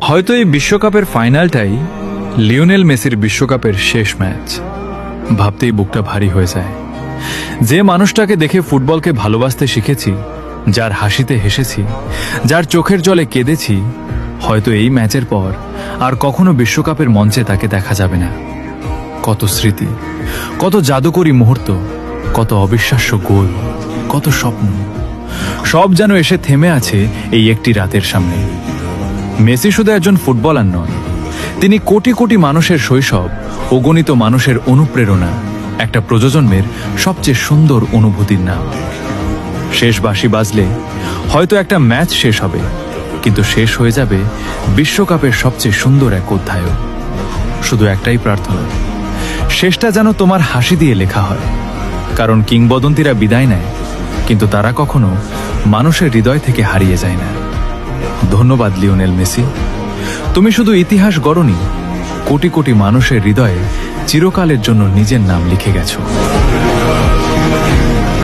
হয়তো এই বিশ্বকাপের ফাইনালটাই লিওনেল মেসির বিশ্বকাপের শেষ ম্যাচ। ভাবতেই বুকটা ভারী হয়ে যায়। যে মানুষটাকে দেখে ফুটবলকে ভালোবাসতে শিখেছি, যার হাসিতে হেসেছি, যার চোখের জলে কেঁদেছি, হয়তো এই ম্যাচের পর আর কখনো বিশ্বকাপের মঞ্চে তাকে দেখা যাবে না। কত স্মৃতি, কত জাদুকরী মুহূর্ত, কত অবিশ্বাস্য গোল, কত স্বপ্ন, সব যেন এসে থেমে আছে এই একটি রাতের সামনে। মেসি শুধু একজন ফুটবলার নন, তিনি কোটি কোটি মানুষের শৈশব, অগণিত মানুষের অনুপ্রেরণা, একটা প্রজন্মের সবচেয়ে সুন্দর অনুভূতির নাম। শেষ বাঁশি বাজলে হয়তো একটা ম্যাচ শেষ হবে, কিন্তু শেষ হয়ে যাবে বিশ্বকাপের সবচেয়ে সুন্দর এক অধ্যায়। শুধু একটাই প্রার্থনা, শেষটা যেন তোমার হাসি দিয়ে লেখা হয়। কারণ কিংবদন্তিরা বিদায় নেয়, কিন্তু তারা কখনো মানুষের হৃদয় থেকে হারিয়ে যায় না। ধন্যবাদ লিওনেল মেসি, তুমি শুধু ইতিহাস গড়নি, কোটি কোটি মানুষের হৃদয়ে চিরকালের জন্য নিজের নাম লিখে গেছো।